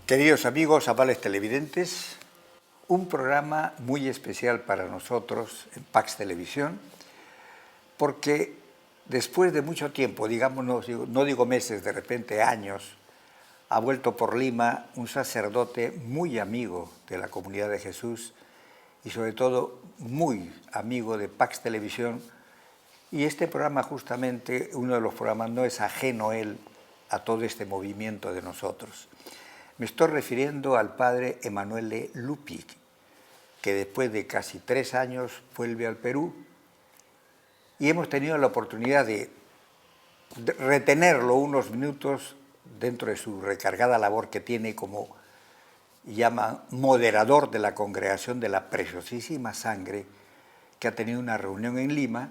Queridos amigos, amables televidentes, un programa muy especial para nosotros en Pax Televisión, porque después de mucho tiempo, digamos, no digo meses, de repente años, ha vuelto por Lima un sacerdote muy amigo de la Comunidad de Jesús y sobre todo muy amigo de Pax Televisión. Y este programa, justamente, uno de los programas, no es ajeno él a todo este movimiento de nosotros. Me estoy refiriendo al padre Emanuele Lupi, que después de casi 3 años vuelve al Perú y hemos tenido la oportunidad de retenerlo unos minutos dentro de su recargada labor que tiene como llama moderador de la Congregación de la Preciosísima Sangre, que ha tenido una reunión en Lima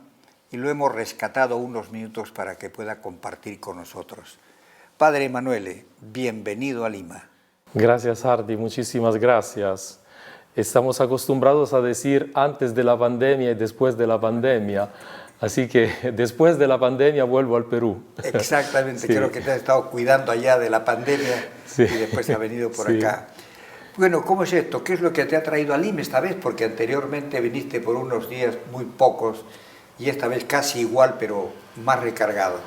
y lo hemos rescatado unos minutos para que pueda compartir con nosotros. Padre Emanuele, bienvenido a Lima. Gracias, Ardi, muchísimas gracias. Estamos acostumbrados a decir antes de la pandemia y después de la pandemia, así que después de la pandemia vuelvo al Perú. Exactamente, Sí. Creo que te has estado cuidando allá de la pandemia y después ha venido por acá. Bueno, ¿cómo es esto? ¿Qué es lo que te ha traído a Lima esta vez? Porque anteriormente viniste por unos días muy pocos y esta vez casi igual, pero más recargado.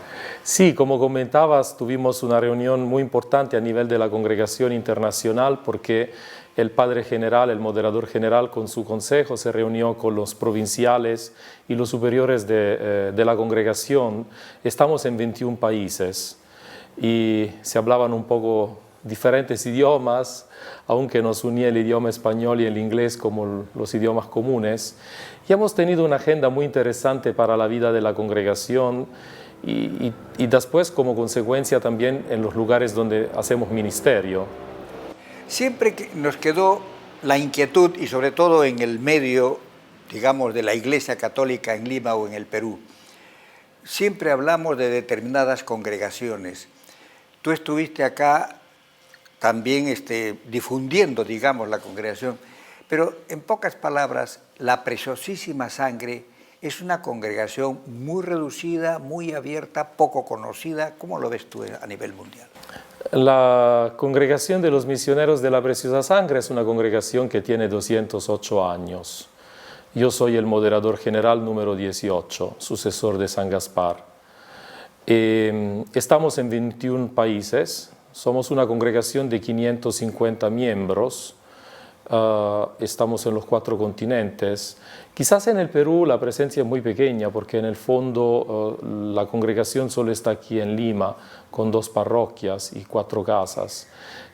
Sí, como comentabas, tuvimos una reunión muy importante a nivel de la Congregación Internacional porque el Padre General, el Moderador General, con su consejo se reunió con los provinciales y los superiores de la Congregación. Estamos en 21 países y se hablaban un poco diferentes idiomas, aunque nos unía el idioma español y el inglés como los idiomas comunes. Y hemos tenido una agenda muy interesante para la vida de la Congregación y después como consecuencia también en los lugares donde hacemos ministerio. Siempre que nos quedó la inquietud, y sobre todo en el medio, digamos, de la Iglesia Católica en Lima o en el Perú, siempre hablamos de determinadas congregaciones. Tú estuviste acá también difundiendo, digamos, la congregación, pero en pocas palabras, la Preciosísima Sangre es una congregación muy reducida, muy abierta, poco conocida. ¿Cómo lo ves tú a nivel mundial? La Congregación de los Misioneros de la Preciosa Sangre es una congregación que tiene 208 años. Yo soy el moderador general número 18, sucesor de San Gaspar. Estamos en 21 países, somos una congregación de 550 miembros. Estamos en los 4 continentes. Quizás en el Perú la presencia es muy pequeña porque en el fondo la congregación solo está aquí en Lima con 2 parroquias y 4 casas,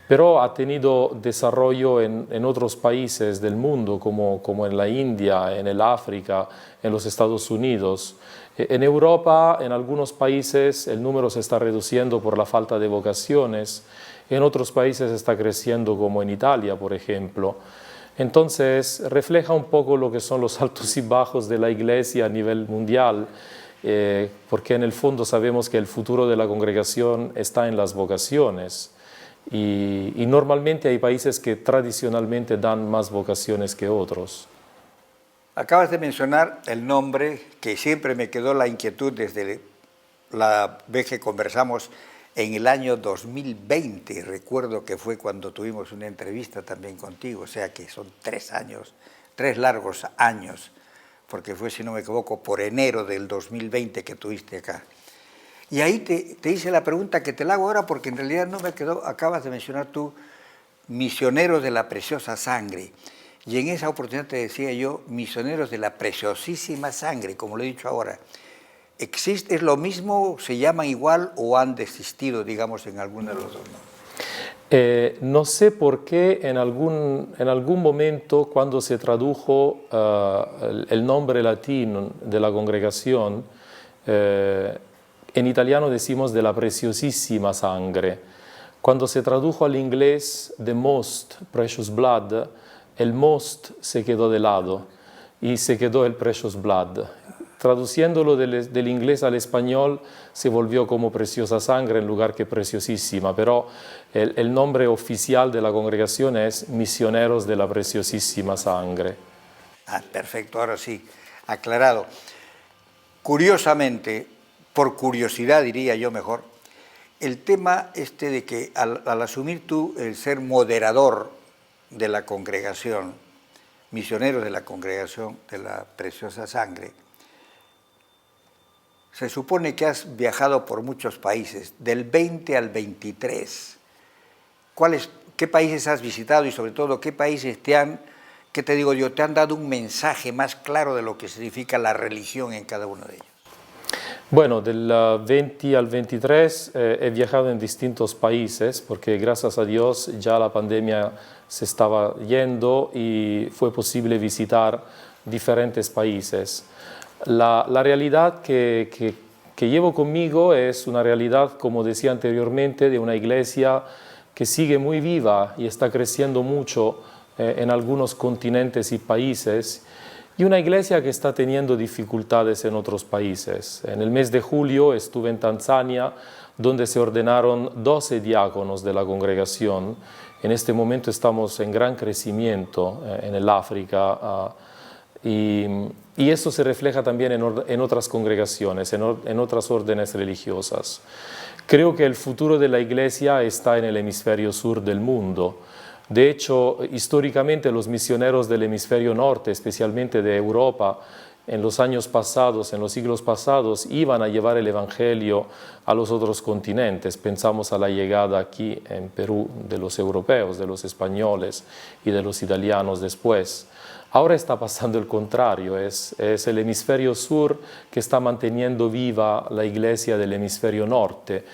pero ha tenido desarrollo en otros países del mundo como en la India, en el África, en los Estados Unidos. En Europa, en algunos países el número se está reduciendo por la falta de vocaciones. En otros países está creciendo, como en Italia, por ejemplo. Entonces, refleja un poco lo que son los altos y bajos de la Iglesia a nivel mundial, porque en el fondo sabemos que el futuro de la congregación está en las vocaciones. Y normalmente hay países que tradicionalmente dan más vocaciones que otros. Acabas de mencionar el nombre que siempre me quedó la inquietud desde la vez que conversamos en el año 2020, recuerdo que fue cuando tuvimos una entrevista también contigo, o sea que son 3 años, 3 largos años, porque fue, si no me equivoco, por enero del 2020 que tuviste acá. Y ahí te hice la pregunta que te la hago ahora, porque en realidad no me quedó, acabas de mencionar tú, misioneros de la Preciosa Sangre, y en esa oportunidad te decía yo, misioneros de la Preciosísima Sangre, como lo he dicho ahora. ¿Es lo mismo, se llaman igual o han desistido, digamos, en alguno de los dos? No sé por qué en algún momento cuando se tradujo el nombre latino de la congregación, en italiano decimos de la Preciosísima Sangre. Cuando se tradujo al inglés The Most Precious Blood, el most se quedó de lado y se quedó el Precious Blood. Traduciéndolo del inglés al español se volvió como Preciosa Sangre en lugar que Preciosísima, pero el nombre oficial de la congregación es Misioneros de la Preciosísima Sangre. Ah, perfecto, ahora sí, aclarado. Curiosamente, por curiosidad diría yo mejor, el tema de que al asumir tú el ser moderador de la congregación, misionero de la congregación de la Preciosa Sangre, se supone que has viajado por muchos países, del 20 al 23. ¿Qué países has visitado y sobre todo qué países te han dado un mensaje más claro de lo que significa la religión en cada uno de ellos? Bueno, del 20 al 23 he viajado en distintos países porque gracias a Dios ya la pandemia se estaba yendo y fue posible visitar diferentes países. La realidad que llevo conmigo es una realidad, como decía anteriormente, de una iglesia que sigue muy viva y está creciendo mucho en algunos continentes y países, y una iglesia que está teniendo dificultades en otros países. En el mes de julio estuve en Tanzania, donde se ordenaron 12 diáconos de la congregación. En este momento estamos en gran crecimiento en el África, y eso se refleja también en otras congregaciones, en otras órdenes religiosas. Creo que el futuro de la iglesia está en el hemisferio sur del mundo. De hecho, históricamente los misioneros del hemisferio norte, especialmente de Europa, en los años pasados, en los siglos pasados, iban a llevar el evangelio a los otros continentes. Pensamos a la llegada aquí en Perú de los europeos, de los españoles y de los italianos después. Ahora está pasando el contrario, es el hemisferio sur que está manteniendo viva la iglesia del hemisferio norte.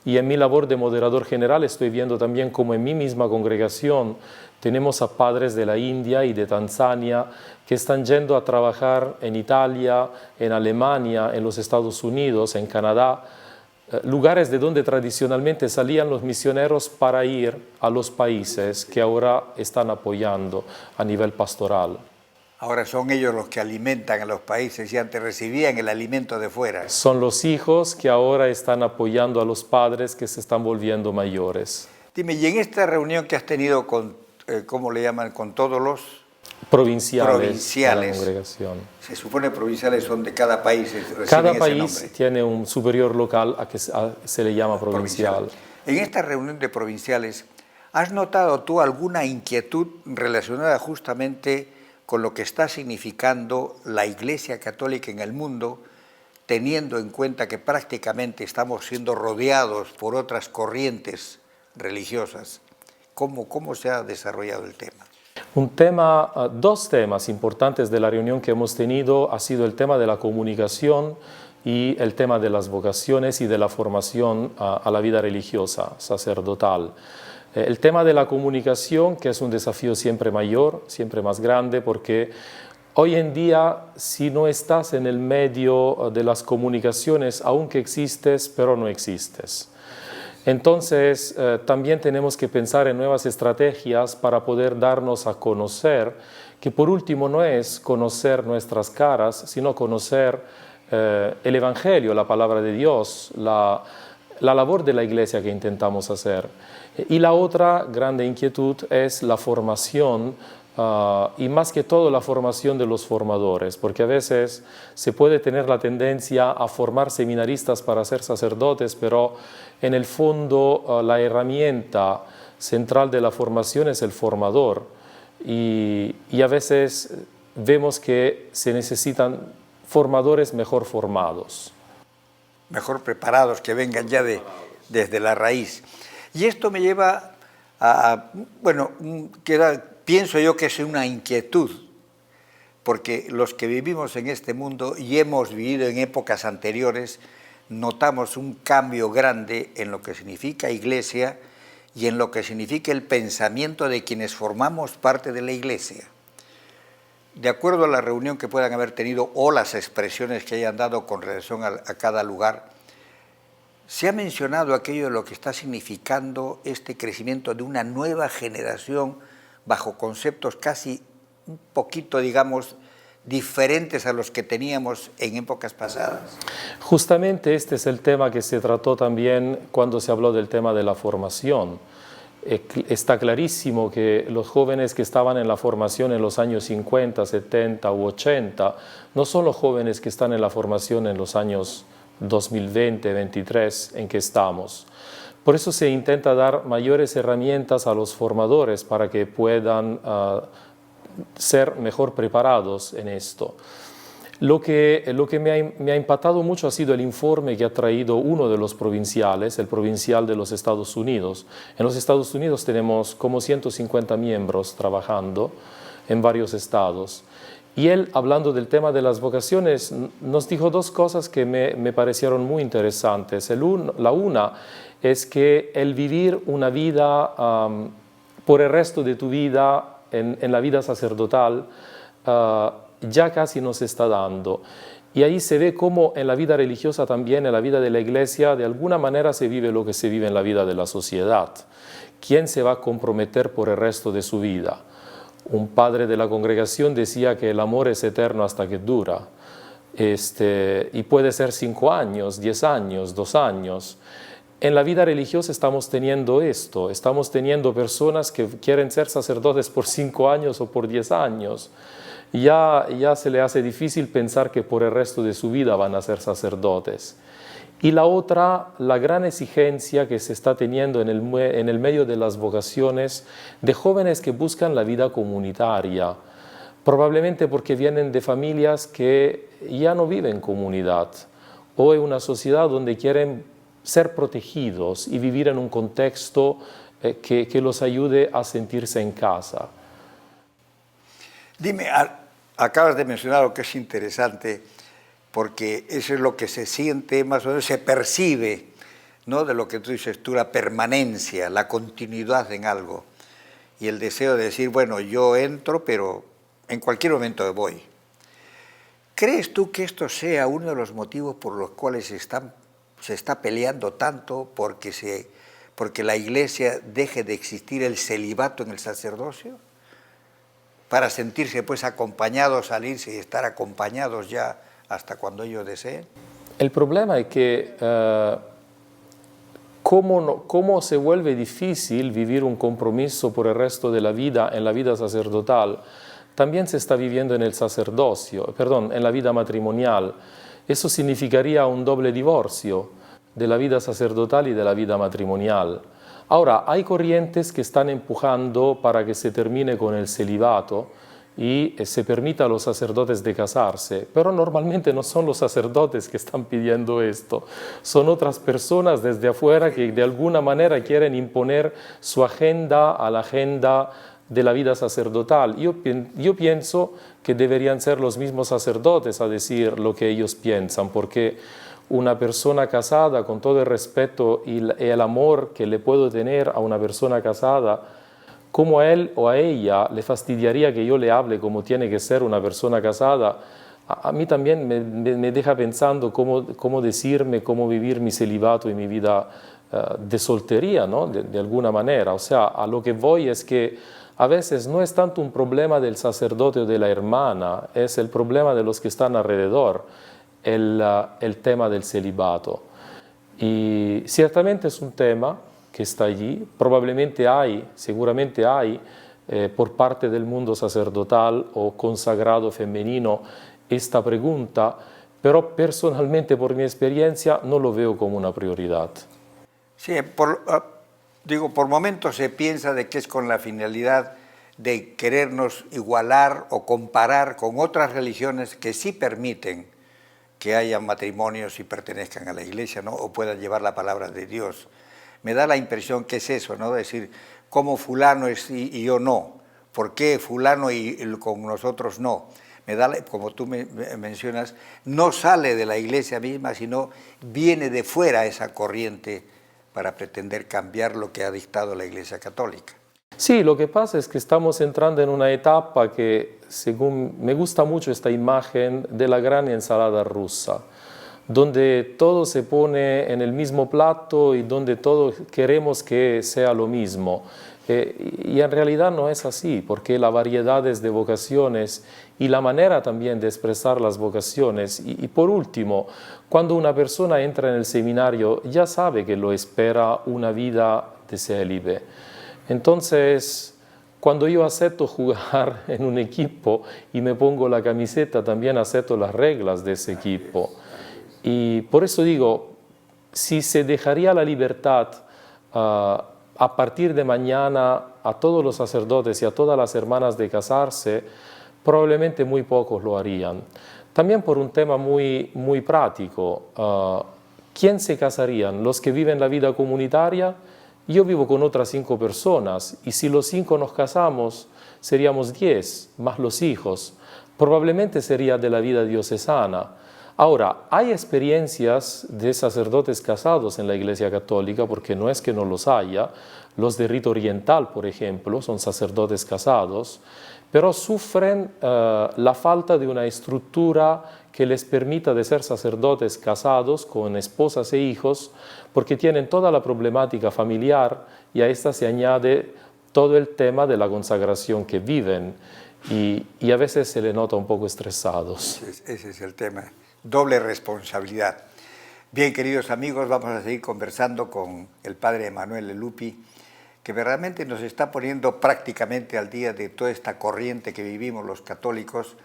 Y en mi labor de moderador general estoy viendo también cómo en mi misma congregación tenemos a padres de la India y de Tanzania que están yendo a trabajar en Italia, en Alemania, en los Estados Unidos, en Canadá, lugares de donde tradicionalmente salían los misioneros para ir a los países que ahora están apoyando a nivel pastoral. Ahora son ellos los que alimentan a los países y antes recibían el alimento de fuera. Son los hijos que ahora están apoyando a los padres que se están volviendo mayores. Dime, y en esta reunión que has tenido con, ¿cómo le llaman? Con todos los provinciales de la congregación. Se supone provinciales son de cada país. Cada país tiene un superior local a que se le llama provincial. En esta reunión de provinciales, ¿has notado tú alguna inquietud relacionada justamente con lo que está significando la Iglesia Católica en el mundo, teniendo en cuenta que prácticamente estamos siendo rodeados por otras corrientes religiosas? ¿Cómo se ha desarrollado el tema? Dos temas importantes de la reunión que hemos tenido ha sido el tema de la comunicación y el tema de las vocaciones y de la formación a la vida religiosa, sacerdotal. El tema de la comunicación, que es un desafío siempre mayor, siempre más grande, porque hoy en día, si no estás en el medio de las comunicaciones, aunque existes, pero no existes. Entonces, también tenemos que pensar en nuevas estrategias para poder darnos a conocer, que por último no es conocer nuestras caras, sino conocer el Evangelio, la palabra de Dios, la labor de la Iglesia que intentamos hacer. Y la otra grande inquietud es la formación, y más que todo la formación de los formadores, porque a veces se puede tener la tendencia a formar seminaristas para ser sacerdotes, pero en el fondo la herramienta central de la formación es el formador, y a veces vemos que se necesitan formadores mejor formados. Mejor preparados, que vengan ya desde la raíz. Y esto me lleva a, bueno, pienso yo que es una inquietud, porque los que vivimos en este mundo y hemos vivido en épocas anteriores, notamos un cambio grande en lo que significa iglesia y en lo que significa el pensamiento de quienes formamos parte de la iglesia. De acuerdo a la reunión que puedan haber tenido o las expresiones que hayan dado con relación a cada lugar, se ha mencionado aquello de lo que está significando este crecimiento de una nueva generación bajo conceptos casi un poquito, digamos, diferentes a los que teníamos en épocas pasadas. Justamente este es el tema que se trató también cuando se habló del tema de la formación. Está clarísimo que los jóvenes que estaban en la formación en los años 50, 70 u 80 no son los jóvenes que están en la formación en los años 2020-2023 en que estamos. Por eso se intenta dar mayores herramientas a los formadores para que puedan ser mejor preparados en esto. Lo que me ha impactado mucho ha sido el informe que ha traído uno de los provinciales, el provincial de los Estados Unidos. En los Estados Unidos tenemos como 150 miembros trabajando en varios estados. Y él, hablando del tema de las vocaciones, nos dijo dos cosas que me parecieron muy interesantes. La una es que el vivir una vida por el resto de tu vida, en la vida sacerdotal, ya casi nos está dando. Y ahí se ve cómo en la vida religiosa también, en la vida de la iglesia, de alguna manera se vive lo que se vive en la vida de la sociedad. ¿Quién se va a comprometer por el resto de su vida? Un padre de la congregación decía que el amor es eterno hasta que dura. Y puede ser 5 años, 10 años, 2 años. En la vida religiosa estamos teniendo esto. Estamos teniendo personas que quieren ser sacerdotes por 5 años o por 10 años. Ya se le hace difícil pensar que por el resto de su vida van a ser sacerdotes. Y la otra, la gran exigencia que se está teniendo en el medio de las vocaciones de jóvenes que buscan la vida comunitaria, probablemente porque vienen de familias que ya no viven en comunidad o en una sociedad donde quieren ser protegidos y vivir en un contexto que los ayude a sentirse en casa. Dime, acabas de mencionar lo que es interesante, porque eso es lo que se siente, más o menos se percibe, ¿no? De lo que tú dices tú, la permanencia, la continuidad en algo, y el deseo de decir, bueno, yo entro, pero en cualquier momento me voy. ¿Crees tú que esto sea uno de los motivos por los cuales se está peleando tanto porque la Iglesia deje de existir el celibato en el sacerdocio? Para sentirse pues acompañados, salirse y estar acompañados ya hasta cuando ellos deseen. El problema es que cómo se vuelve difícil vivir un compromiso por el resto de la vida en la vida sacerdotal, también se está viviendo en el sacerdocio, en la vida matrimonial. Eso significaría un doble divorcio de la vida sacerdotal y de la vida matrimonial. Ahora, hay corrientes que están empujando para que se termine con el celibato y se permita a los sacerdotes de casarse, pero normalmente no son los sacerdotes que están pidiendo esto, son otras personas desde afuera que de alguna manera quieren imponer su agenda a la agenda de la vida sacerdotal. Yo pienso que deberían ser los mismos sacerdotes a decir lo que ellos piensan, porque una persona casada, con todo el respeto y el amor que le puedo tener a una persona casada, como a él o a ella le fastidiaría que yo le hable como tiene que ser una persona casada, a mí también me deja pensando cómo decirme, cómo vivir mi celibato y mi vida de soltería, ¿no? De alguna manera. O sea, a lo que voy es que a veces no es tanto un problema del sacerdote o de la hermana, es el problema de los que están alrededor. El tema del celibato. Y ciertamente es un tema que está allí, seguramente hay por parte del mundo sacerdotal o consagrado femenino esta pregunta, pero personalmente por mi experiencia no lo veo como una prioridad. Sí, por momentos se piensa de que es con la finalidad de querernos igualar o comparar con otras religiones que sí permiten que haya matrimonios y pertenezcan a la Iglesia, ¿no? O puedan llevar la palabra de Dios. Me da la impresión que es eso, ¿no? Decir, ¿cómo fulano es y yo no? ¿Por qué fulano y con nosotros no? Como tú mencionas, no sale de la Iglesia misma, sino viene de fuera esa corriente para pretender cambiar lo que ha dictado la Iglesia Católica. Sí, lo que pasa es que estamos entrando en una etapa que, según me gusta mucho esta imagen de la gran ensalada rusa, donde todo se pone en el mismo plato y donde todos queremos que sea lo mismo. Y en realidad no es así, porque la variedad de vocaciones y la manera también de expresar las vocaciones. Y por último, cuando una persona entra en el seminario, ya sabe que lo espera una vida de célibe. Entonces, cuando yo acepto jugar en un equipo y me pongo la camiseta, también acepto las reglas de ese equipo. Y por eso digo, si se dejaría la libertad a partir de mañana a todos los sacerdotes y a todas las hermanas de casarse, probablemente muy pocos lo harían. También por un tema muy práctico. ¿Quién se casarían? ¿Los que viven la vida comunitaria? Yo vivo con otras 5 personas y si los 5 nos casamos, seríamos 10, más los hijos. Probablemente sería de la vida diocesana. Ahora, hay experiencias de sacerdotes casados en la Iglesia Católica, porque no es que no los haya. Los de rito oriental, por ejemplo, son sacerdotes casados, pero sufren la falta de una estructura que les permita de ser sacerdotes casados con esposas e hijos, porque tienen toda la problemática familiar y a esta se añade todo el tema de la consagración que viven y a veces se les nota un poco estresados. Ese es el tema. Doble responsabilidad. Bien, queridos amigos, vamos a seguir conversando con el padre Emanuele Lupi, que realmente nos está poniendo prácticamente al día de toda esta corriente que vivimos los católicos,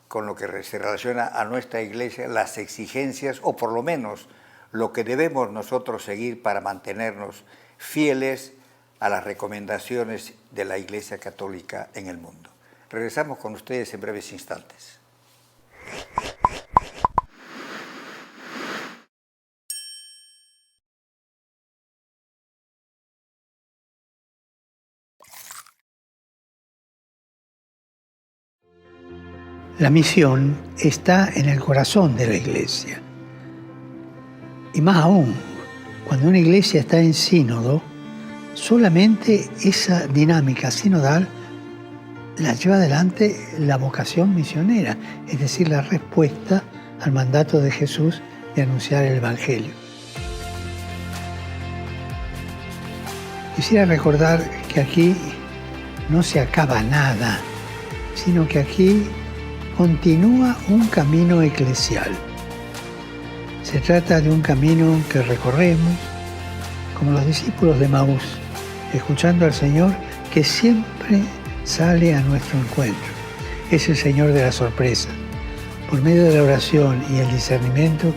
con lo que se relaciona a nuestra Iglesia, las exigencias, o por lo menos lo que debemos nosotros seguir para mantenernos fieles a las recomendaciones de la Iglesia Católica en el mundo. Regresamos con ustedes en breves instantes. La misión está en el corazón de la Iglesia. Y más aún, cuando una Iglesia está en sínodo, solamente esa dinámica sinodal la lleva adelante la vocación misionera, es decir, la respuesta al mandato de Jesús de anunciar el Evangelio. Quisiera recordar que aquí no se acaba nada, sino que aquí continúa un camino eclesial. Se trata de un camino que recorremos como los discípulos de Maús, escuchando al Señor que siempre sale a nuestro encuentro. Es el Señor de la sorpresa. Por medio de la oración y el discernimiento,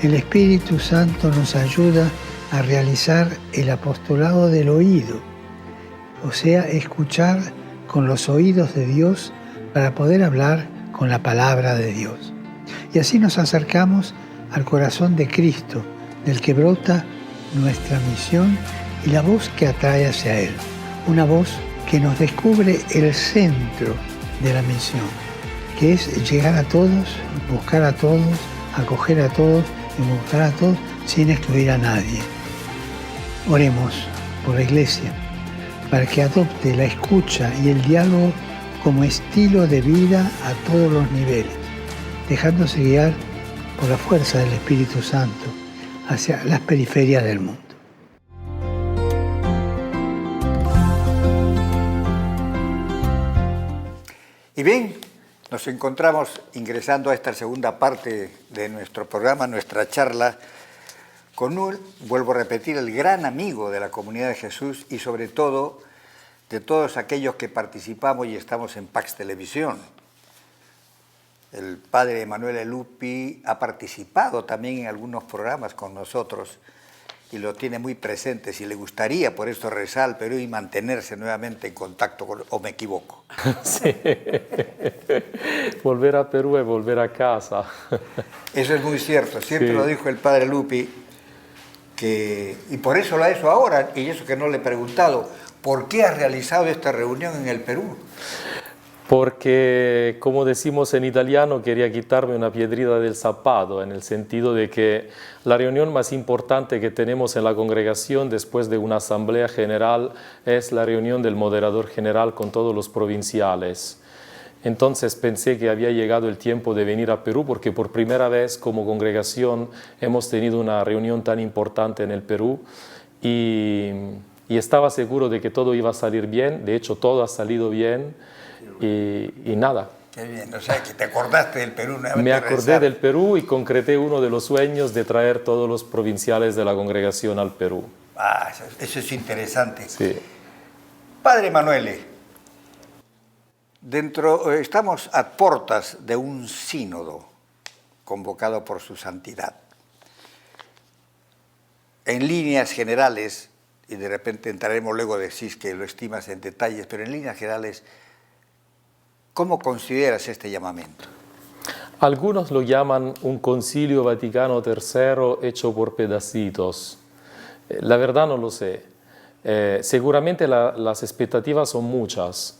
el Espíritu Santo nos ayuda a realizar el apostolado del oído, o sea, escuchar con los oídos de Dios para poder hablar con la palabra de Dios. Y así nos acercamos al corazón de Cristo, del que brota nuestra misión y la voz que atrae hacia Él. Una voz que nos descubre el centro de la misión, que es llegar a todos, buscar a todos, acoger a todos y buscar a todos sin excluir a nadie. Oremos por la Iglesia, para que adopte la escucha y el diálogo como estilo de vida a todos los niveles, dejándose guiar por la fuerza del Espíritu Santo hacia las periferias del mundo. Y bien, nos encontramos ingresando a esta segunda parte de nuestro programa, nuestra charla, con un, vuelvo a repetir, el gran amigo de la Comunidad de Jesús y sobre todo de todos aquellos que participamos y estamos en Pax Televisión. El padre Emanuele Lupi ha participado también en algunos programas con nosotros y lo tiene muy presente. Si le gustaría, por eso regresar al Perú y mantenerse nuevamente en contacto con, ¿o me equivoco? Sí, volver a Perú es volver a casa. Eso es muy cierto, siempre Sí. Lo dijo el padre Lupi, y por eso lo ha hecho ahora, y eso que no le he preguntado, ¿por qué ha realizado esta reunión en el Perú? Porque, como decimos en italiano, quería quitarme una piedrita del zapato, en el sentido de que la reunión más importante que tenemos en la congregación después de una asamblea general es la reunión del moderador general con todos los provinciales. Entonces pensé que había llegado el tiempo de venir a Perú porque por primera vez como congregación hemos tenido una reunión tan importante en el Perú y estaba seguro de que todo iba a salir bien. De hecho, todo ha salido bien y nada. Qué bien, o sea, que te acordaste del Perú nuevamente. Me acordé del Perú y concreté uno de los sueños de traer todos los provinciales de la congregación al Perú. Ah, eso es interesante. Sí. Padre Emanuele, estamos a puertas de un sínodo convocado por su santidad. En líneas generales, y de repente entraremos luego, decís que lo estimas en detalles, pero en líneas generales, ¿cómo consideras este llamamiento? Algunos lo llaman un Concilio Vaticano III hecho por pedacitos. La verdad no lo sé. Seguramente las expectativas son muchas.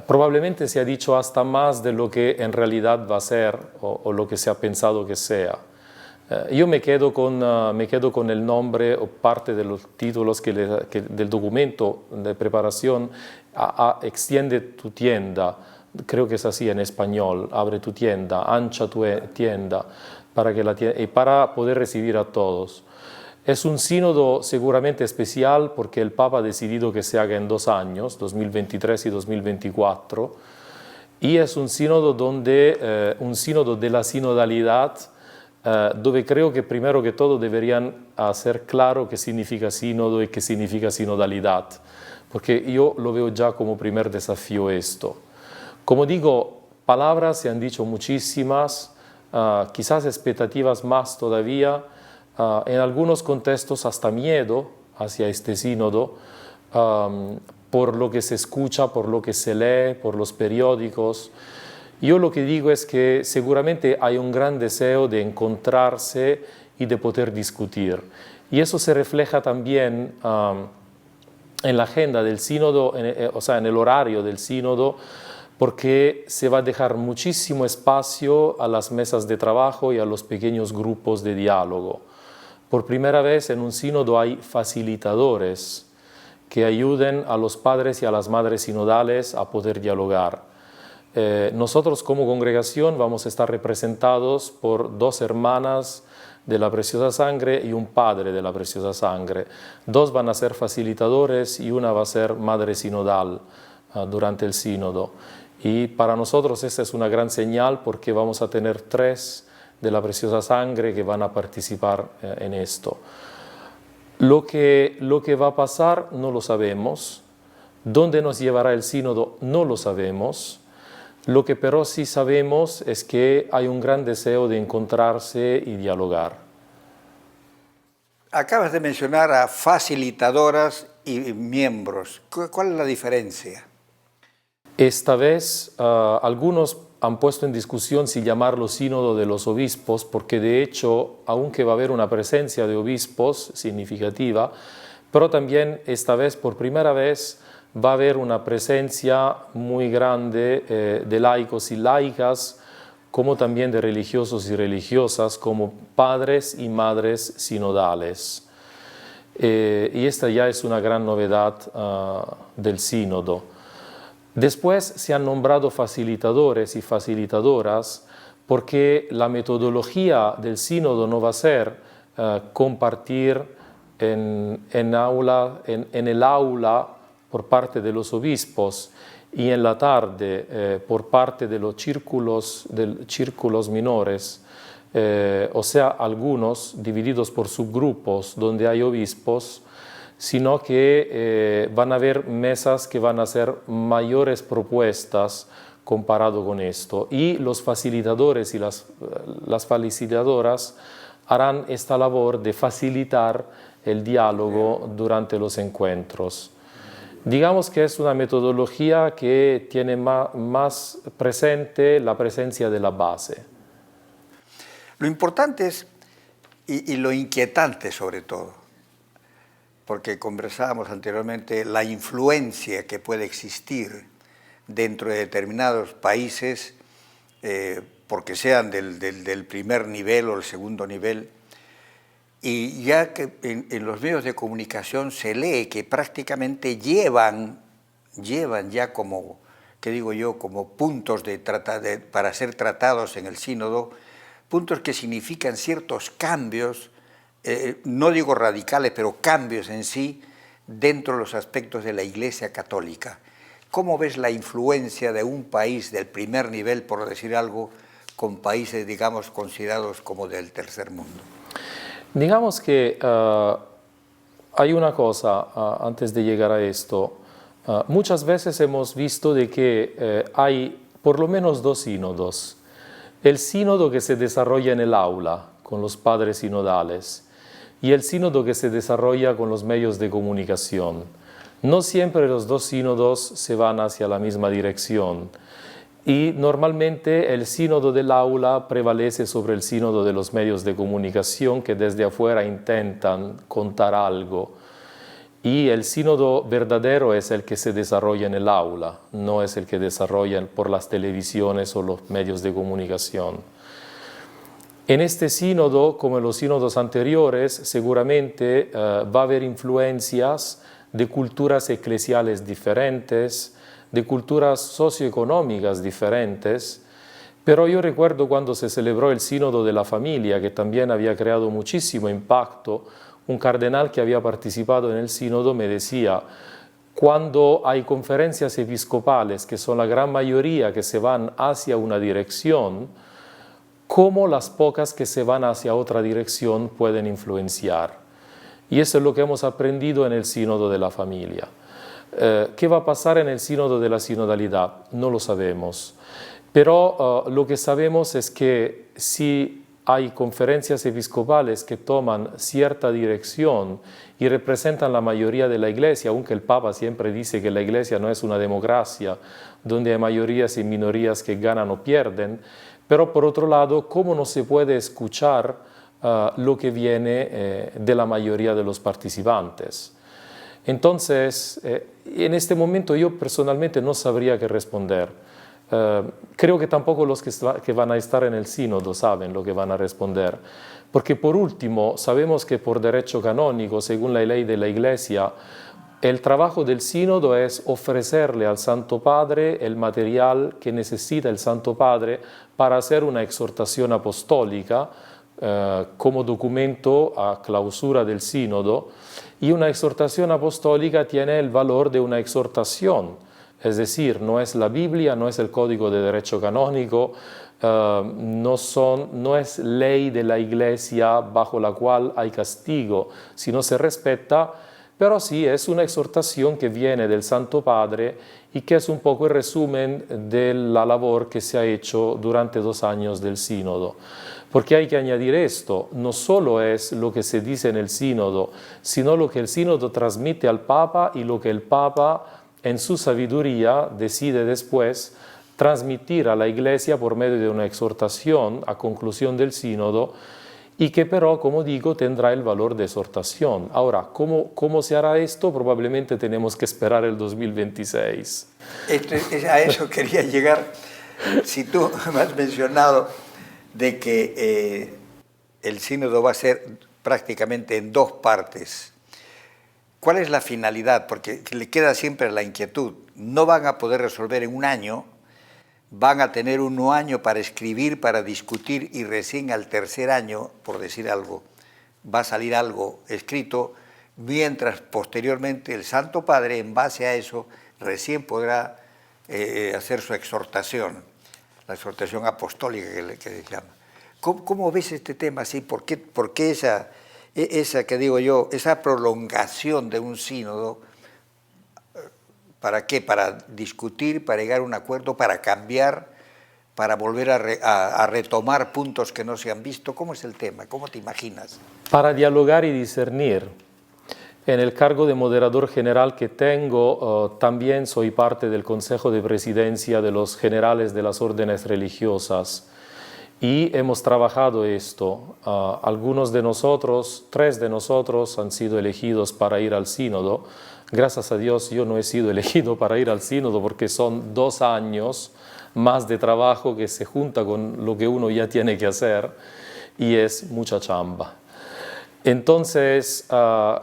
Probablemente se ha dicho hasta más de lo que en realidad va a ser o lo que se ha pensado que sea. Yo me quedo con el nombre o parte de los títulos del documento de preparación extiende tu tienda. Creo que es así en español, abre tu tienda, ancha tu tienda, para poder recibir a todos. Es un sínodo seguramente especial porque el Papa ha decidido que se haga en 2 años, 2023 y 2024, y es un sínodo de la sinodalidad, donde creo que primero que todo deberían hacer claro qué significa sínodo y qué significa sinodalidad, porque yo lo veo ya como primer desafío esto. Como digo, palabras se han dicho muchísimas, quizás expectativas más todavía, en algunos contextos hasta miedo hacia este sínodo, por lo que se escucha, por lo que se lee, por los periódicos. Yo lo que digo es que seguramente hay un gran deseo de encontrarse y de poder discutir. Y eso se refleja también en la agenda del sínodo, o sea, en el horario del sínodo, porque se va a dejar muchísimo espacio a las mesas de trabajo y a los pequeños grupos de diálogo. Por primera vez en un sínodo hay facilitadores que ayuden a los padres y a las madres sinodales a poder dialogar. Nosotros como congregación vamos a estar representados por 2 hermanas de la Preciosa Sangre y un padre de la Preciosa Sangre. 2 van a ser facilitadores y una va a ser madre sinodal durante el sínodo. Y para nosotros esta es una gran señal porque vamos a tener 3 de la Preciosa Sangre que van a participar en esto. Lo que va a pasar no lo sabemos. ¿Dónde nos llevará el sínodo? No lo sabemos. Lo que pero sí sabemos es que hay un gran deseo de encontrarse y dialogar. Acabas de mencionar a facilitadoras y miembros. ¿Cuál es la diferencia? Esta vez algunos han puesto en discusión si llamarlo sínodo de los obispos, porque de hecho, aunque va a haber una presencia de obispos significativa, pero también esta vez, por primera vez, va a haber una presencia muy grande de laicos y laicas, como también de religiosos y religiosas, como padres y madres sinodales. Y esta ya es una gran novedad del sínodo. Después se han nombrado facilitadores y facilitadoras porque la metodología del sínodo no va a ser compartir en el aula por parte de los obispos y en la tarde por parte de los círculos menores, o sea, algunos divididos por subgrupos donde hay obispos, sino que van a haber mesas que van a hacer mayores propuestas comparado con esto. Y los facilitadores y las facilitadoras harán esta labor de facilitar el diálogo durante los encuentros. Digamos que es una metodología que tiene más presente la presencia de la base. Lo importante es, y lo inquietante sobre todo, porque conversábamos anteriormente, la influencia que puede existir dentro de determinados países, porque sean del primer nivel o el segundo nivel, y ya que en los medios de comunicación se lee que prácticamente llevan ya como, ¿qué digo yo?, como puntos para ser tratados en el sínodo, puntos que significan ciertos cambios, no digo radicales, pero cambios en sí dentro de los aspectos de la Iglesia Católica. ¿Cómo ves la influencia de un país del primer nivel, por decir algo, con países, digamos, considerados como del tercer mundo? Digamos que hay una cosa antes de llegar a esto. Muchas veces hemos visto de que hay por lo menos 2 sínodos. el sínodo que se desarrolla en el aula con los padres sinodales y el sínodo que se desarrolla con los medios de comunicación. No siempre los dos sínodos se van hacia la misma dirección y normalmente el sínodo del aula prevalece sobre el sínodo de los medios de comunicación que desde afuera intentan contar algo. Y el sínodo verdadero es el que se desarrolla en el aula, no es el que desarrolla por las televisiones o los medios de comunicación. En este sínodo, como en los sínodos anteriores, seguramente va a haber influencias de culturas eclesiales diferentes, de culturas socioeconómicas diferentes, pero yo recuerdo cuando se celebró el sínodo de la familia, que también había creado muchísimo impacto. Un cardenal que había participado en el sínodo me decía, cuando hay conferencias episcopales, que son la gran mayoría que se van hacia una dirección, cómo las pocas que se van hacia otra dirección pueden influenciar. Y eso es lo que hemos aprendido en el sínodo de la familia. ¿Qué va a pasar en el sínodo de la sinodalidad? No lo sabemos. Pero lo que sabemos es que si hay conferencias episcopales que toman cierta dirección y representan la mayoría de la Iglesia, aunque el Papa siempre dice que la Iglesia no es una democracia donde hay mayorías y minorías que ganan o pierden, pero por otro lado, ¿cómo no se puede escuchar lo que viene de la mayoría de los participantes? Entonces, en este momento yo personalmente no sabría qué responder. Creo que tampoco los que van a estar en el sínodo saben lo que van a responder, porque por último sabemos que por derecho canónico, según la ley de la Iglesia, el trabajo del sínodo es ofrecerle al Santo Padre el material que necesita el Santo Padre para hacer una exhortación apostólica como documento a clausura del sínodo, y una exhortación apostólica tiene el valor de una exhortación. Es decir, no es la Biblia, no es el Código de Derecho Canónico, no es ley de la Iglesia bajo la cual hay castigo, si no se respeta, pero sí es una exhortación que viene del Santo Padre y que es un poco el resumen de la labor que se ha hecho durante 2 años del sínodo. Porque hay que añadir esto, no solo es lo que se dice en el sínodo, sino lo que el sínodo transmite al Papa y lo que el Papa en su sabiduría decide después transmitir a la Iglesia por medio de una exhortación a conclusión del sínodo y que pero, como digo, tendrá el valor de exhortación. Ahora, ¿cómo se hará esto? Probablemente tenemos que esperar el 2026. A eso quería llegar. Si tú me has mencionado de que el sínodo va a ser prácticamente en 2 partes, ¿cuál es la finalidad? Porque le queda siempre la inquietud. No van a poder resolver en 1 año, van a tener 1 año para escribir, para discutir, y recién al 3er año, por decir algo, va a salir algo escrito, mientras posteriormente el Santo Padre, en base a eso, recién podrá hacer su exhortación, la exhortación apostólica que se llama. ¿Cómo ves este tema así? ¿Por qué esa que digo yo, esa prolongación de un sínodo? ¿Para qué? Para discutir, para llegar a un acuerdo, para cambiar, para volver a retomar puntos que no se han visto. ¿Cómo es el tema? ¿Cómo te imaginas? Para dialogar y discernir. En el cargo de moderador general que tengo, también soy parte del Consejo de Presidencia de los Generales de las Órdenes Religiosas. Y hemos trabajado esto. Algunos de nosotros, 3 de nosotros, han sido elegidos para ir al sínodo. Gracias a Dios yo no he sido elegido para ir al sínodo porque son 2 años más de trabajo que se junta con lo que uno ya tiene que hacer y es mucha chamba. Entonces,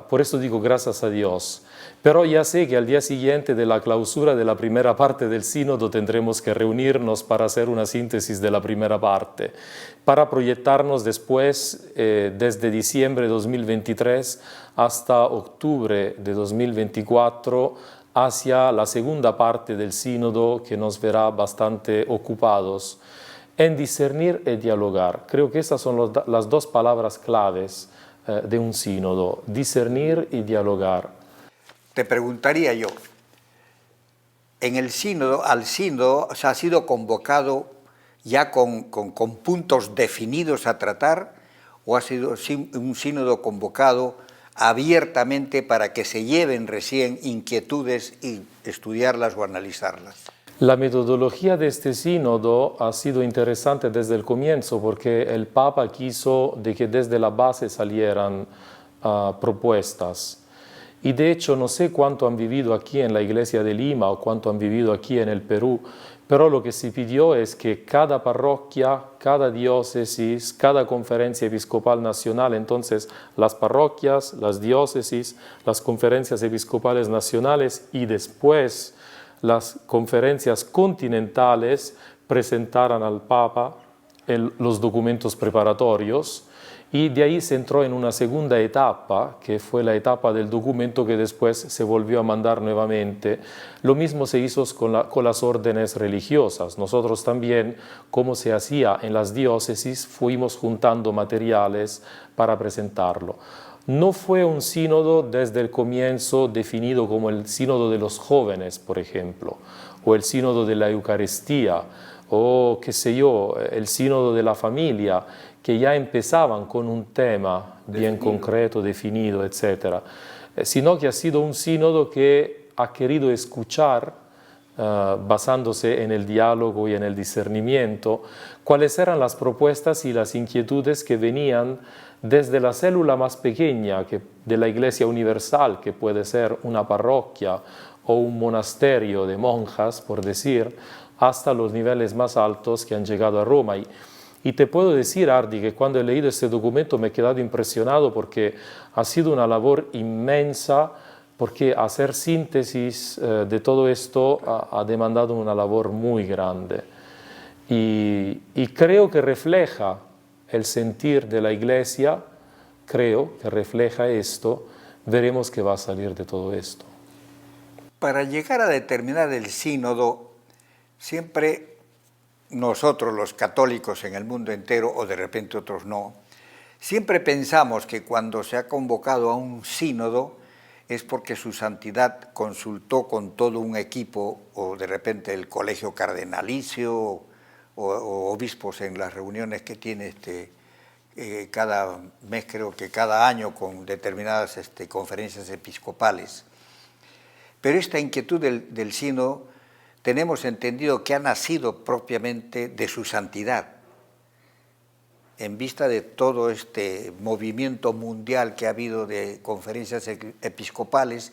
por eso digo gracias a Dios. Pero ya sé que al día siguiente de la clausura de la primera parte del sínodo tendremos que reunirnos para hacer una síntesis de la primera parte, para proyectarnos después, desde diciembre de 2023 hasta octubre de 2024, hacia la segunda parte del sínodo que nos verá bastante ocupados en discernir y dialogar. Creo que estas son las 2 palabras claves de un sínodo, discernir y dialogar. Te preguntaría yo, en el sínodo, al sínodo se ha sido convocado ya con puntos definidos a tratar, o ha sido un sínodo convocado abiertamente para que se lleven recién inquietudes y estudiarlas o analizarlas? La metodología de este sínodo ha sido interesante desde el comienzo porque el Papa quiso de que desde la base salieran propuestas. Y de hecho no sé cuánto han vivido aquí en la Iglesia de Lima o cuánto han vivido aquí en el Perú, pero lo que se pidió es que cada parroquia, cada diócesis, cada conferencia episcopal nacional, entonces las parroquias, las diócesis, las conferencias episcopales nacionales y después las conferencias continentales presentaran al Papa los documentos preparatorios, y de ahí se entró en una segunda etapa, que fue la etapa del documento que después se volvió a mandar nuevamente. Lo mismo se hizo con las órdenes religiosas. Nosotros también, como se hacía en las diócesis, fuimos juntando materiales para presentarlo. No fue un sínodo desde el comienzo definido como el sínodo de los jóvenes, por ejemplo, o el sínodo de la Eucaristía, o qué sé yo, el sínodo de la familia, que ya empezaban con un tema bien concreto, definido, etc., sino que ha sido un sínodo que ha querido escuchar, basándose en el diálogo y en el discernimiento, cuáles eran las propuestas y las inquietudes que venían desde la célula más pequeña de la Iglesia Universal, que puede ser una parroquia o un monasterio de monjas, por decir, hasta los niveles más altos que han llegado a Roma. Y te puedo decir, Ardi, que cuando he leído este documento me he quedado impresionado porque ha sido una labor inmensa, porque hacer síntesis de todo esto ha demandado una labor muy grande. Y creo que refleja el sentir de la Iglesia, creo que refleja esto, veremos qué va a salir de todo esto. Para llegar a determinar el sínodo, siempre nosotros los católicos en el mundo entero, o de repente otros no, siempre pensamos que cuando se ha convocado a un sínodo es porque su santidad consultó con todo un equipo, o de repente el colegio cardenalicio, o obispos en las reuniones que tiene cada mes, creo que cada año, con determinadas conferencias episcopales. Pero esta inquietud del sínodo tenemos entendido que ha nacido propiamente de su santidad, en vista de todo este movimiento mundial que ha habido de conferencias episcopales,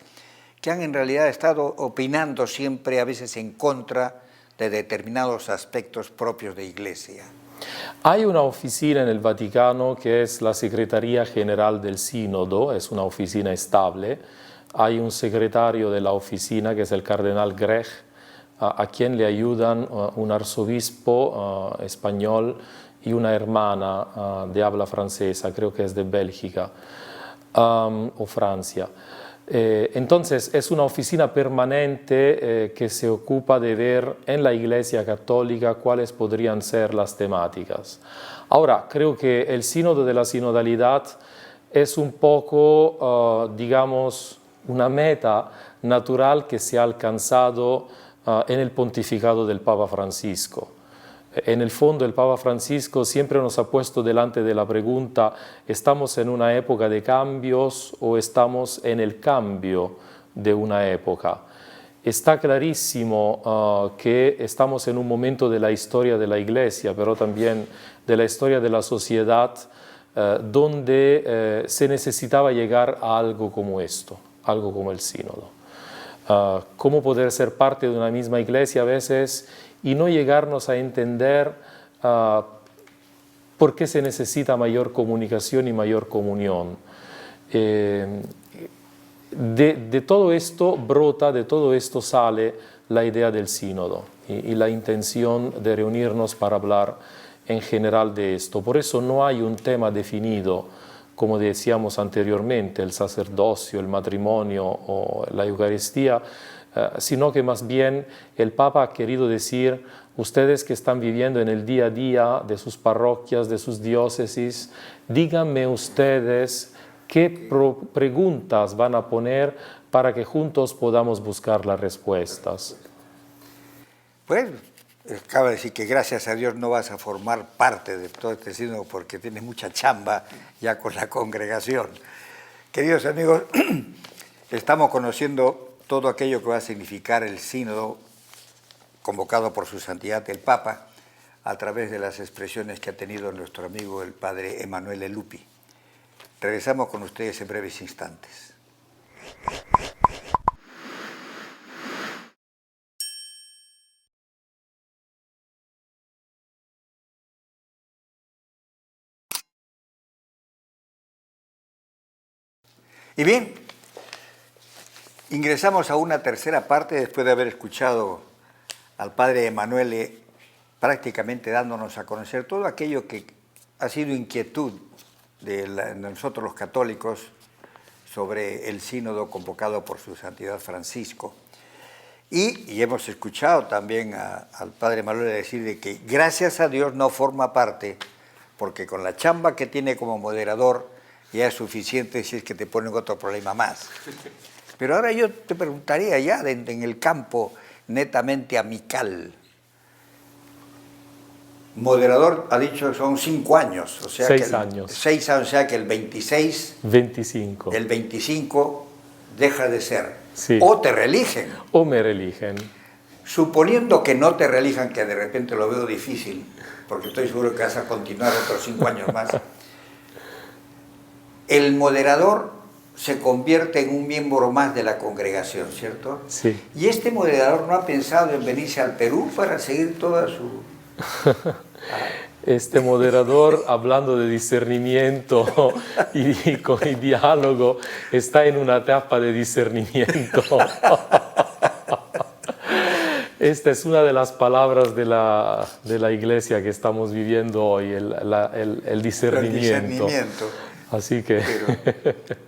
que han en realidad estado opinando siempre, a veces en contra de determinados aspectos propios de Iglesia. Hay una oficina en el Vaticano que es la Secretaría General del Sínodo, es una oficina estable. Hay un secretario de la oficina que es el cardenal Grech, a quien le ayudan un arzobispo español y una hermana de habla francesa, creo que es de Bélgica o Francia. Entonces es una oficina permanente que se ocupa de ver en la Iglesia Católica cuáles podrían ser las temáticas. Ahora, creo que el sínodo de la sinodalidad es un poco, digamos, una meta natural que se ha alcanzado en el pontificado del Papa Francisco. En el fondo, el Papa Francisco siempre nos ha puesto delante de la pregunta: ¿estamos en una época de cambios o estamos en el cambio de una época? Está clarísimo que estamos en un momento de la historia de la Iglesia, pero también de la historia de la sociedad, donde se necesitaba llegar a algo como esto, algo como el sínodo. Cómo poder ser parte de una misma Iglesia a veces y no llegarnos a entender por qué se necesita mayor comunicación y mayor comunión. De todo esto brota, de todo esto sale la idea del sínodo y la intención de reunirnos para hablar en general de esto. Por eso no hay un tema definido, como decíamos anteriormente, el sacerdocio, el matrimonio o la Eucaristía, sino que más bien el Papa ha querido decir: ustedes que están viviendo en el día a día de sus parroquias, de sus diócesis, díganme ustedes qué preguntas van a poner para que juntos podamos buscar las respuestas. Pues acaba de decir que gracias a Dios no vas a formar parte de todo este sínodo porque tienes mucha chamba ya con la congregación. Queridos amigos, estamos conociendo todo aquello que va a significar el sínodo convocado por su santidad el Papa a través de las expresiones que ha tenido nuestro amigo el padre Emanuele Lupi. Regresamos con ustedes en breves instantes. Y bien, ingresamos a una tercera parte después de haber escuchado al padre Emanuele prácticamente dándonos a conocer todo aquello que ha sido inquietud de nosotros los católicos sobre el sínodo convocado por su santidad Francisco. Y hemos escuchado también al padre Emanuele decir de que gracias a Dios no forma parte, porque con la chamba que tiene como moderador ya es suficiente si es que te ponen otro problema más. Pero ahora yo te preguntaría ya en el campo netamente amical. Moderador ha dicho que son 5 años. O sea 6 años. 6 años, o sea que el 26... 25. El 25 deja de ser. Sí. O te reeligen. O me reeligen. Suponiendo que no te reelijan, que de repente lo veo difícil, porque estoy seguro que vas a continuar otros 5 años más, el moderador se convierte en un miembro más de la congregación, ¿cierto? Sí. ¿Y este moderador no ha pensado en venirse al Perú para seguir toda su...? Este moderador, hablando de discernimiento y diálogo, está en una etapa de discernimiento. Esta es una de las palabras de la iglesia que estamos viviendo hoy, el discernimiento. Así que...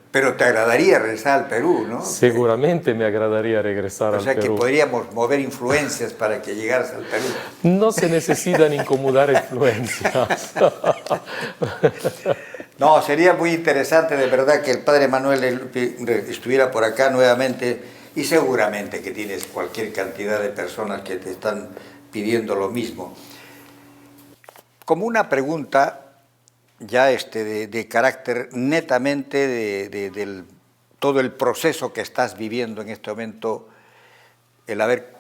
Pero te agradaría regresar al Perú, ¿no? Seguramente me agradaría regresar al Perú. O sea que podríamos mover influencias para que llegaras al Perú. No se necesitan incomodar influencias. No, sería muy interesante de verdad que el padre Manuel estuviera por acá nuevamente y seguramente que tienes cualquier cantidad de personas que te están pidiendo lo mismo. Como una pregunta ya de carácter netamente de todo el proceso que estás viviendo en este momento, el haber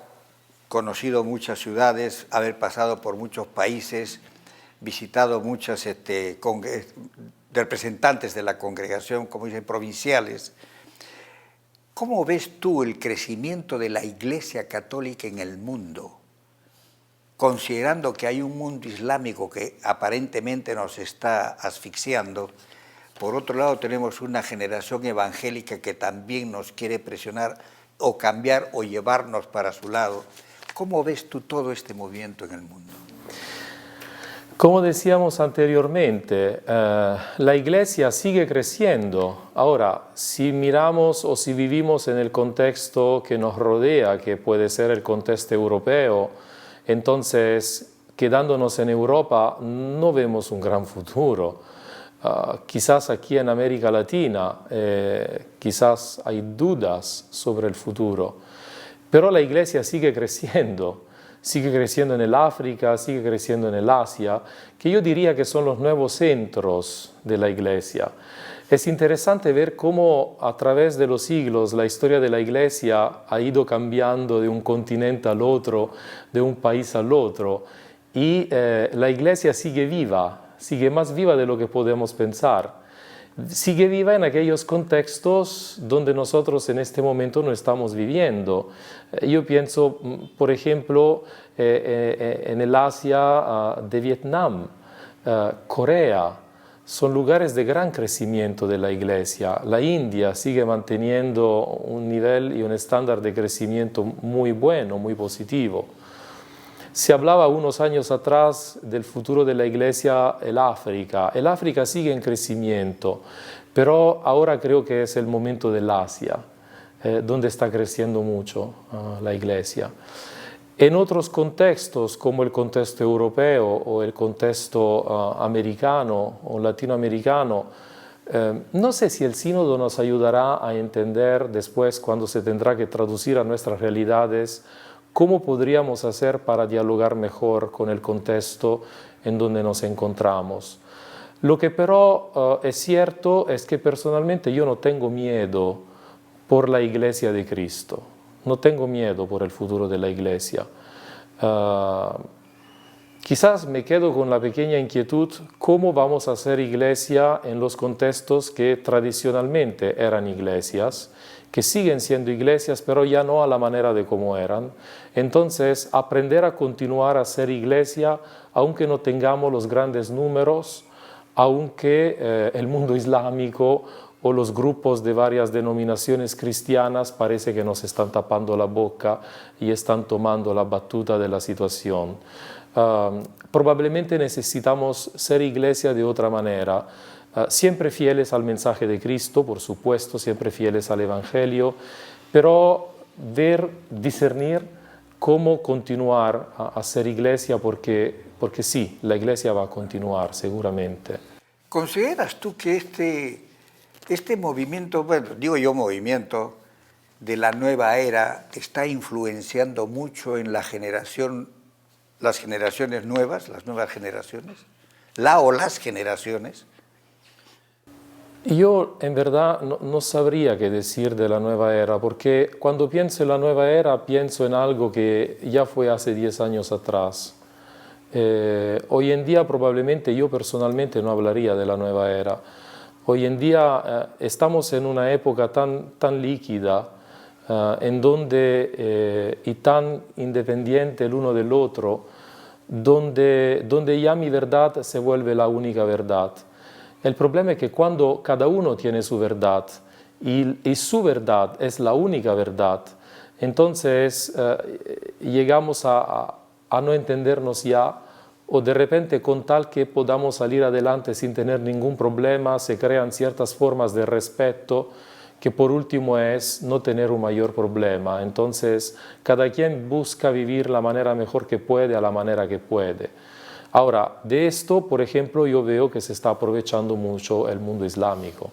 conocido muchas ciudades, haber pasado por muchos países, visitado muchos representantes de la congregación, como dicen, provinciales. ¿Cómo ves tú el crecimiento de la Iglesia Católica en el mundo? Considerando que hay un mundo islámico que aparentemente nos está asfixiando, por otro lado tenemos una generación evangélica que también nos quiere presionar o cambiar o llevarnos para su lado. ¿Cómo ves tú todo este movimiento en el mundo? Como decíamos anteriormente, la Iglesia sigue creciendo. Ahora, si miramos o si vivimos en el contexto que nos rodea, que puede ser el contexto europeo, entonces, quedándonos en Europa, no vemos un gran futuro. Quizás aquí en América Latina, quizás hay dudas sobre el futuro, pero la Iglesia sigue creciendo en el África, sigue creciendo en el Asia, que yo diría que son los nuevos centros de la Iglesia. Es interesante ver cómo a través de los siglos la historia de la Iglesia ha ido cambiando de un continente al otro, de un país al otro, y la Iglesia sigue viva, sigue más viva de lo que podemos pensar. Sigue viva en aquellos contextos donde nosotros en este momento no estamos viviendo. Yo pienso, por ejemplo, en el Asia de Vietnam, Corea. Son lugares de gran crecimiento de la Iglesia. La India sigue manteniendo un nivel y un estándar de crecimiento muy bueno, muy positivo. Se hablaba unos años atrás del futuro de la Iglesia, el África. El África sigue en crecimiento, pero ahora creo que es el momento del Asia, donde está creciendo mucho la Iglesia. En otros contextos, como el contexto europeo o el contexto americano o latinoamericano, no sé si el sínodo nos ayudará a entender después, cuando se tendrá que traducir a nuestras realidades, cómo podríamos hacer para dialogar mejor con el contexto en donde nos encontramos. Lo que pero es cierto es que personalmente yo no tengo miedo por la Iglesia de Cristo, no tengo miedo por el futuro de la Iglesia. Quizás me quedo con la pequeña inquietud cómo vamos a hacer iglesia en los contextos que tradicionalmente eran iglesias, que siguen siendo iglesias, pero ya no a la manera de como eran. Entonces, aprender a continuar a ser iglesia, aunque no tengamos los grandes números, aunque el mundo islámico o los grupos de varias denominaciones cristianas parece que nos están tapando la boca y están tomando la batuta de la situación. Probablemente necesitamos ser iglesia de otra manera, siempre fieles al mensaje de Cristo, por supuesto, siempre fieles al Evangelio, pero discernir cómo continuar a ser iglesia, porque sí, la iglesia va a continuar seguramente. ¿Consideras tú que este movimiento, bueno, digo yo movimiento, de la nueva era está influenciando mucho en las generaciones nuevas, las nuevas generaciones, las generaciones? Yo en verdad no sabría qué decir de la nueva era, porque cuando pienso en la nueva era pienso en algo que ya fue hace 10 años atrás. Hoy en día probablemente yo personalmente no hablaría de la nueva era. Hoy en día estamos en una época tan líquida, en donde, y tan independiente el uno del otro, donde ya mi verdad se vuelve la única verdad. El problema es que cuando cada uno tiene su verdad y su verdad es la única verdad, entonces llegamos a no entendernos ya, o de repente con tal que podamos salir adelante sin tener ningún problema, se crean ciertas formas de respeto que por último es no tener un mayor problema. Entonces, cada quien busca vivir la manera mejor que puede, a la manera que puede. Ahora, de esto, por ejemplo, yo veo que se está aprovechando mucho el mundo islámico.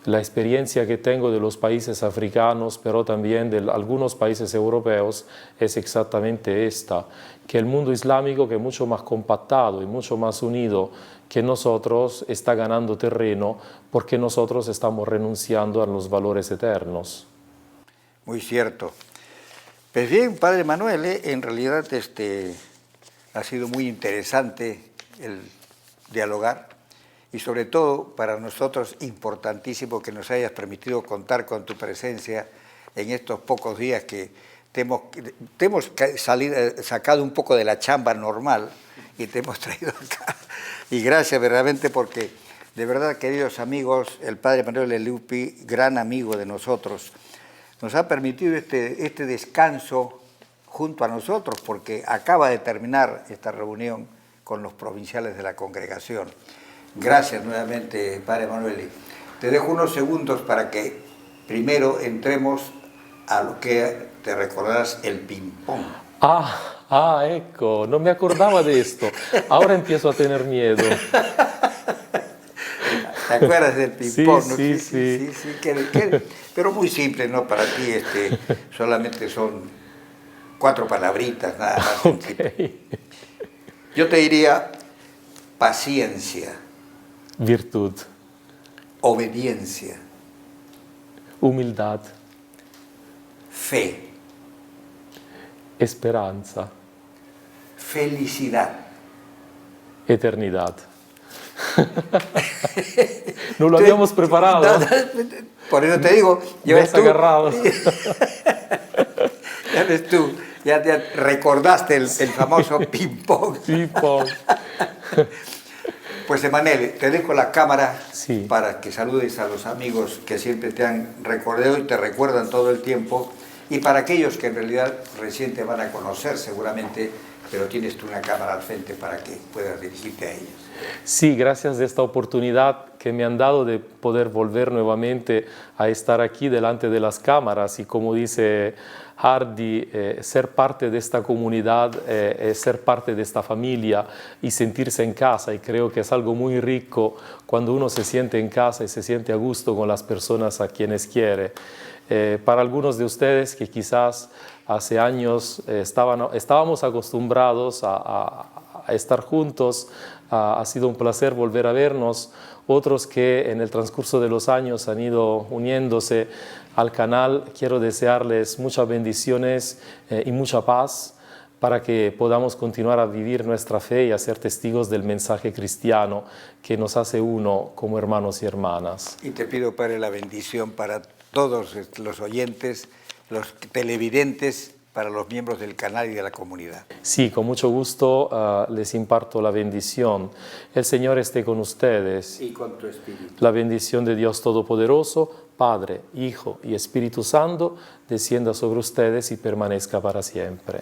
La experiencia que tengo de los países africanos, pero también de algunos países europeos, es exactamente esta, que el mundo islámico, que es mucho más compactado y mucho más unido que nosotros, está ganando terreno porque nosotros estamos renunciando a los valores eternos. Muy cierto. Pues bien, Padre Manuel, en realidad ha sido muy interesante el dialogar y sobre todo para nosotros importantísimo que nos hayas permitido contar con tu presencia en estos pocos días que te hemos sacado un poco de la chamba normal y te hemos traído acá. Y gracias verdaderamente porque, de verdad, queridos amigos, el Padre Manuel Lelupi, gran amigo de nosotros, nos ha permitido este descanso junto a nosotros porque acaba de terminar esta reunión con los provinciales de la congregación. Gracias nuevamente, Padre Manuel. Te dejo unos segundos para que primero entremos a lo que te recordarás, el ping-pong. Ecco, no me acordaba de esto. Ahora empiezo a tener miedo. ¿Te acuerdas del ping-pong? Sí. Pero muy simple, ¿no? Para ti solamente son 4 palabritas, nada más. Okay. Yo te diría paciencia. Virtud. Obediencia. Humildad. Fe. Esperanza. Felicidad. Eternidad. No lo habíamos preparado. Por eso te digo, ya ves tú. Agarrado. Ya ves tú, ya recordaste el famoso ping-pong. Ping-pong. Pues Emanuel, te dejo la cámara sí. para que saludes a los amigos que siempre te han recordado y te recuerdan todo el tiempo, y para aquellos que en realidad recién te van a conocer seguramente, pero tienes tú una cámara al frente para que puedas dirigirte a ellos. Sí, gracias de esta oportunidad que me han dado de poder volver nuevamente a estar aquí delante de las cámaras y, como dice Hardy, ser parte de esta comunidad, ser parte de esta familia y sentirse en casa, y creo que es algo muy rico cuando uno se siente en casa y se siente a gusto con las personas a quienes quiere. Para algunos de ustedes que quizás hace años estábamos acostumbrados a estar juntos. Ha sido un placer volver a vernos. Otros que en el transcurso de los años han ido uniéndose al canal, quiero desearles muchas bendiciones y mucha paz para que podamos continuar a vivir nuestra fe y a ser testigos del mensaje cristiano que nos hace uno como hermanos y hermanas. Y te pido, Padre, la bendición para todos los oyentes, los televidentes, para los miembros del canal y de la comunidad. Sí, con mucho gusto les imparto la bendición. El Señor esté con ustedes. Y con tu espíritu. La bendición de Dios Todopoderoso, Padre, Hijo y Espíritu Santo, descienda sobre ustedes y permanezca para siempre.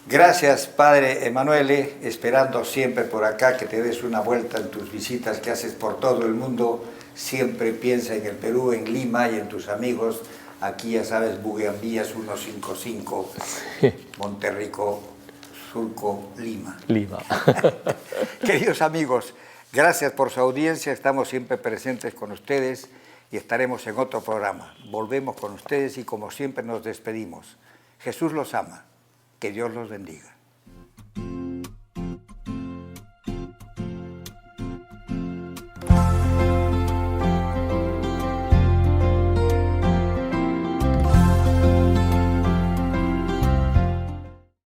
Gracias, Padre Emanuele, esperando siempre por acá que te des una vuelta en tus visitas que haces por todo el mundo. Siempre piensa en el Perú, en Lima y en tus amigos. Aquí, ya sabes, Bugueambías 155, Monterrico, Surco, Lima. Lima. Queridos amigos, gracias por su audiencia. Estamos siempre presentes con ustedes y estaremos en otro programa. Volvemos con ustedes y como siempre nos despedimos. Jesús los ama. Que Dios los bendiga.